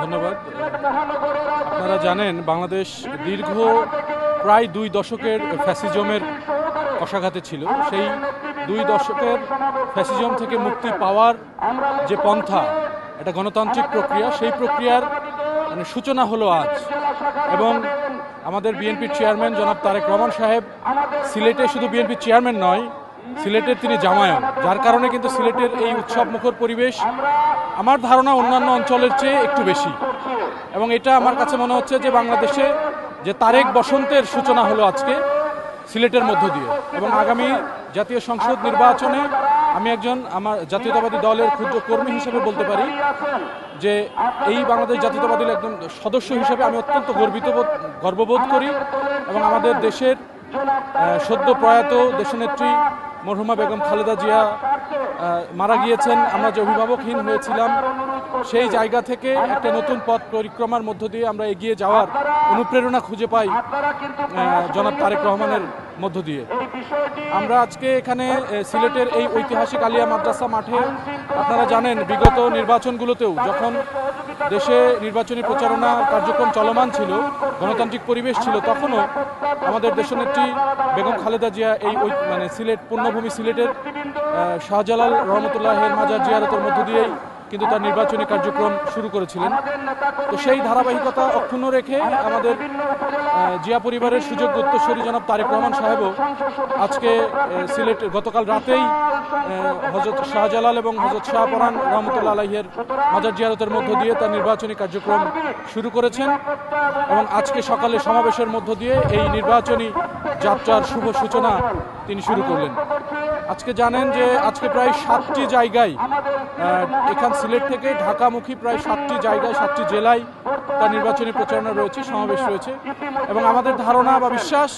ধন্যবাদ। আপনারা জানেন বাংলাদেশ দীর্ঘ প্রায় 2 দশকের ফ্যাসিজমের কশাঘাতে ছিল। সেই 2 দশকের ফ্যাসিজম থেকে মুক্তি পাওয়ার যে পন্থা, এটা গণতান্ত্রিক প্রক্রিয়া, সেই প্রক্রিয়ার সূচনা হলো আজ। এবং আমাদের বিএনপির চেয়ারম্যান জনাব তারেক রহমান সাহেব সিলেটে শুধু বিএনপির চেয়ারম্যান নয়, সিলেটের তিনি জামায়াত, যার কারণে কিন্তু সিলেটের এই উৎসব মুখর পরিবেশ আমার ধারণা অন্যান্য অঞ্চলের চেয়ে একটু বেশি। এবং এটা আমার কাছে মনে হচ্ছে যে বাংলাদেশে যে তারেক বসন্তের সূচনা হলো আজকে সিলেটের মধ্য দিয়ে। এবং আগামী জাতীয় সংসদ নির্বাচনে আমি একজন আমার জাতীয়তাবাদী দলের ক্ষুদ্র কর্মী হিসেবে বলতে পারি যে এই বাংলাদেশ জাতীয়তাবাদী একজন সদস্য হিসেবে আমি অত্যন্ত গর্ববোধ করি। এবং আমাদের দেশের সদ্য প্রয়াত দেশনেত্রী মরহুমা বেগম খালেদা জিয়া মারা গিয়েছেন। আমরা যে অভিভাবকহীন হয়েছিলাম, সেই জায়গা থেকে একটা নতুন পথ পরিক্রমার মধ্য দিয়ে আমরা এগিয়ে যাওয়ার অনুপ্রেরণা খুঁজে পাই জনাব তারেক রহমানের মধ্য দিয়ে। আমরা আজকে এখানে সিলেটের এই ঐতিহাসিক আলিয়া মাদ্রাসা মাঠে, আপনারা জানেন বিগত নির্বাচনগুলোতেও যখন দেশে নির্বাচনী প্রচারণা কার্যক্রম চলমান ছিল, গণতান্ত্রিক পরিবেশ ছিল, তখনও আমাদের দেশনেত্রী বেগম খালেদা জিয়া এই সিলেট পূর্ণভূমি সিলেটের শাহজালাল রহমতুল্লাহের মাজার জিয়ারতের মধ্য দিয়েই কিন্তু তার নির্বাচনী কার্যক্রম শুরু করেছিলেন। তো সেই ধারাবাহিকতা অক্ষুণ্ণ রেখে আমাদের জিয়া পরিবারের সুযোগ্য উত্তরসূরি জনাব তারেক রহমান সাহেবও আজকে সিলেট গতকাল রাতেই হযরত শাহজালাল এবং হযরত শাহপরান রহমতুল্লাহ আলাইহির মাজার জিয়ারতের মধ্য দিয়ে তার নির্বাচনী কার্যক্রম শুরু করেছেন। এবং আজকে সকালে সমাবেশের মধ্য দিয়ে এই নির্বাচনী যাত্রার শুভ সূচনা তিনি শুরু করলেন। আজকে জানেন যে আজকে প্রায় 7টি জায়গায় এখান সিলেট থেকে ঢাকামুখী প্রায় 7টি জায়গায় 7টি জেলায় তার নির্বাচনী প্রচারণা রয়েছে, সমাবেশ রয়েছে। এবং আমাদের ধারণা বা বিশ্বাস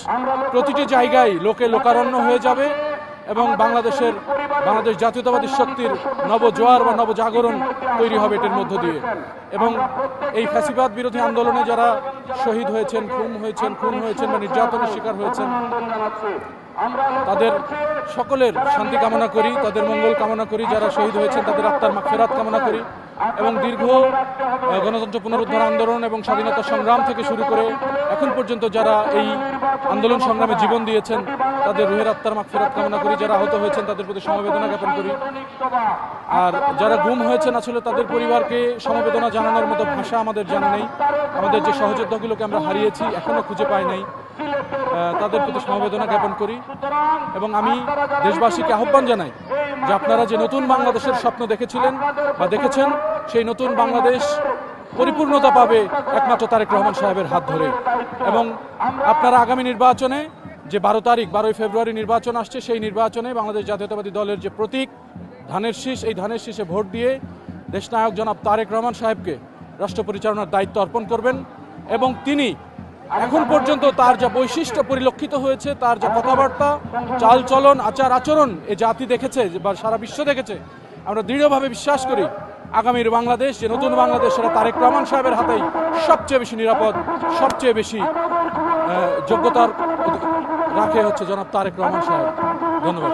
প্রতিটি জায়গায় লোকে লোকারণ্য হয়ে যাবে এবং বাংলাদেশ জাতীয়তাবাদী শক্তির নবজোয়ার বা নবজাগরণ তৈরি হবে এটার মধ্য দিয়ে। এবং এই ফ্যাসিবাদ বিরোধী আন্দোলনে যারা শহীদ হয়েছেন, খুন হয়েছেন বা নির্যাতনের শিকার হয়েছেন, তাদের সকলের শান্তি কামনা করি, তাদের মঙ্গল কামনা করি। যারা শহীদ হয়েছেন তাদের আত্মার মাগফিরাত কামনা করি। এবং দীর্ঘ গণতন্ত্র পুনরুদ্ধার আন্দোলন এবং স্বাধীনতা সংগ্রাম থেকে শুরু করে এখন পর্যন্ত যারা এই আন্দোলন সংগ্রামে জীবন দিয়েছেন, তাদের রুহের আত্মার মাগফিরাত কামনা করি। যারা আহত হয়েছেন তাদের প্রতি সমবেদনা জ্ঞাপন করি। আর যারা গুম হয়েছেন, আসলে তাদের পরিবারকে সমবেদনা জানানোর মতো ভাষা আমাদের জানা নেই। আমাদের যে সহযোদ্ধাগুলোকে আমরা হারিয়েছি, এখনো খুঁজে পাই নাই, তাদের প্রতি সমবেদনা জ্ঞাপন করি। এবং আমি দেশবাসীকে আহ্বান জানাই যে আপনারা যে নতুন বাংলাদেশের স্বপ্ন দেখেছিলেন বা দেখেছেন, সেই নতুন বাংলাদেশ পরিপূর্ণতা পাবে একমাত্র তারেক রহমান সাহেবের হাত ধরে। এবং আপনারা আগামী নির্বাচনে যে 12 ফেব্রুয়ারি নির্বাচন আসছে, সেই নির্বাচনে বাংলাদেশ জাতীয়তাবাদী দলের যে প্রতীক ধানের শীষ, এই ধানের শীষে ভোট দিয়ে দেশনায়ক জনাব তারেক রহমান সাহেবকে রাষ্ট্র পরিচালনার দায়িত্ব অর্পণ করবেন। এবং তিনি এখন পর্যন্ত তার যা বৈশিষ্ট্য পরিলক্ষিত হয়েছে, তার যা কথাবার্তা, চালচলন, আচার আচরণ এ জাতি দেখেছে বা সারা বিশ্ব দেখেছে, আমরা দৃঢ়ভাবে বিশ্বাস করি আগামীর বাংলাদেশ, যে নতুন বাংলাদেশ, সেটা তারেক রহমান সাহেবের হাতেই সবচেয়ে বেশি নিরাপদ, সবচেয়ে বেশি যোগ্যতার রাখে হচ্ছে জনাব তারেক রহমান সাহেব। ধন্যবাদ।